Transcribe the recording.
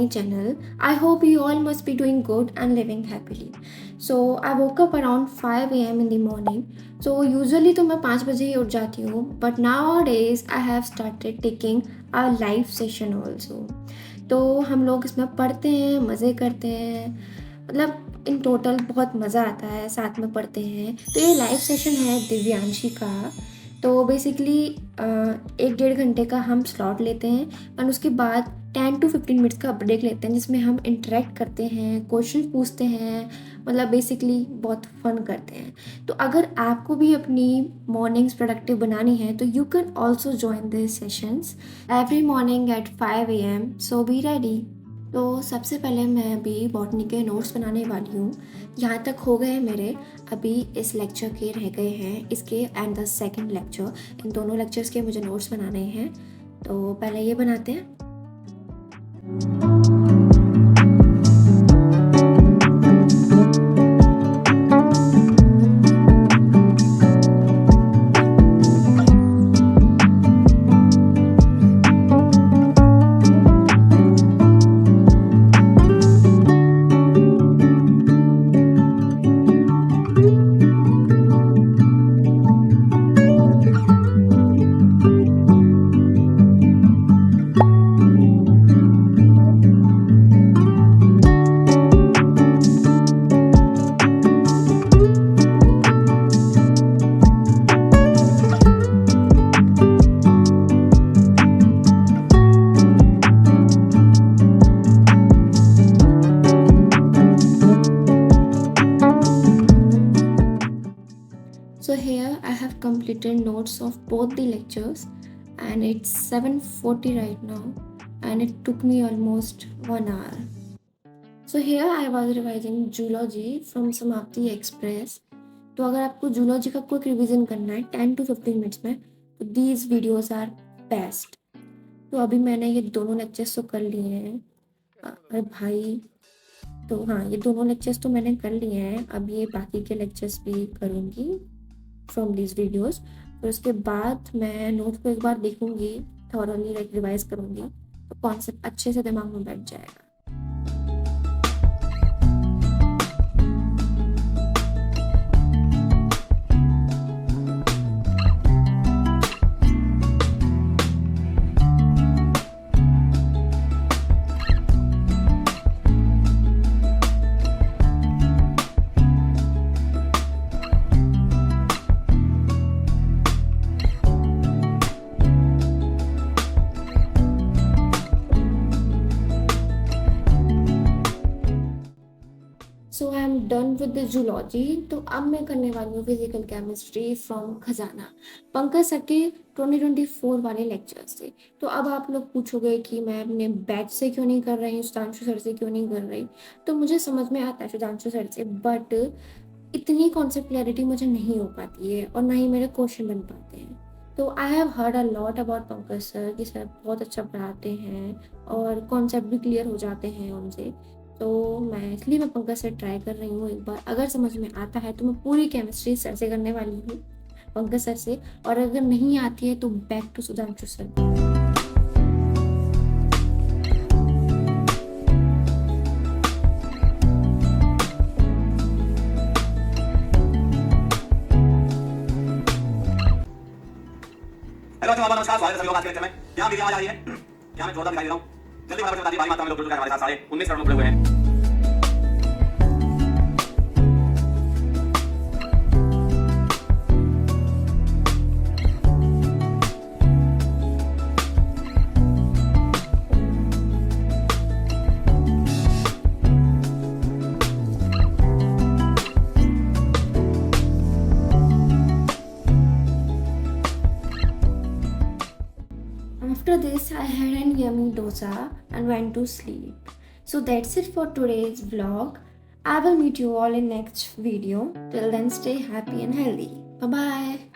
my channel. I hope you all must be doing good and living happily. So I woke up around 5 a.m. in the morning. So usually तो मैं 5 बजे ही उठ जाती हूँ, but nowadays I have started taking a live session also. तो हम लोग इसमें पढ़ते हैं, मज़े करते हैं, मतलब इन टोटल बहुत मज़ा आता है, साथ में पढ़ते हैं। तो ये लाइव सेशन है दिव्यांशी का। तो बेसिकली 1-1.5 घंटे का हम स्लॉट लेते हैं और उसके बाद 10 to 15 मिनट्स का ब्रेक लेते हैं, जिसमें हम इंटरेक्ट करते हैं, क्वेश्चन पूछते हैं, मतलब बेसिकली बहुत फन करते हैं। तो अगर आपको भी अपनी मॉर्निंग्स प्रोडक्टिव बनानी है तो you can also join this sessions every morning at 5 AM, so be ready. तो सबसे पहले मैं अभी बॉटनी के नोट्स बनाने वाली हूँ। यहाँ तक हो गए मेरे, अभी इस लेक्चर के रह गए हैं, इसके एंड द सेकंड लेक्चर। इन दोनों लेक्चर्स के मुझे नोट्स बनाने हैं, तो पहले ये बनाते हैं। So here I have completed notes of both the lectures and it's 7:40 right now and it took me almost 1 hour. So here I was revising zoology from Samapti Express. तो अगर आपको जूलॉजी का क्विक रिवीजन करना है 10 to 15 minutes में, तो these videos are best. तो अभी मैंने ये दोनों लेक्चर्स तो कर लिए हैं। अरे भाई, तो हाँ, ये दोनों लेक्चर्स तो मैंने कर लिए हैं। अब ये बाकी के लेक्चर्स भी करूँगी फ्रॉम दीज वीडियोस। फिर उसके बाद मैं नोट को एक बार देखूँगी, थॉरली रिवाइज करूँगी, तो कॉन्सेप्ट अच्छे से दिमाग में बैठ जाएगा। So I am done with the zoology. तो अब मैं करने वाली हूँ फिजिकल केमिस्ट्री फ्रॉम खजाना, पंकज सर के 2024 वाले लेक्चर से। तो अब आप लोग पूछोगे कि मैं अपने बैच से क्यों नहीं कर रही, सुधांशु सर से क्यों नहीं कर रही। तो मुझे समझ में आता है सुधांशु सर से, बट इतनी कॉन्सेप्ट क्लैरिटी मुझे नहीं हो पाती है और ना ही मेरे क्वेश्चन बन पाते हैं। तो I have heard a lot about Pankaj sir कि सर बहुत अच्छा पढ़ाते हैं और कॉन्सेप्ट भी क्लियर हो जाते हैं उनसे। तो इसलिए मैं पंकज से ट्राई कर रही हूँ एक बार। अगर समझ में आता है तो मैं पूरी केमिस्ट्री सर से करने वाली हूँ, पंकज सर से, और अगर नहीं आती है तो back to Sudhanshu sir. Hello नमस्कार, स्वागत है सभी लोग आज के लेक्चर में। यहाँ वीडियो आ रही है, यहाँ मैं 14 दिखाई दे रहा हूँ। जल्दी फटाफट बता दी, भारी मात्रा में लोग जुड़ चुके हैं हमारे साथ। 19 करोड़ लोग जुड़े हुए हैं। After this, I had an yummy dosa and went to sleep. So that's it for today's vlog. I will meet you all in next video. Till then, stay happy and healthy. Bye bye.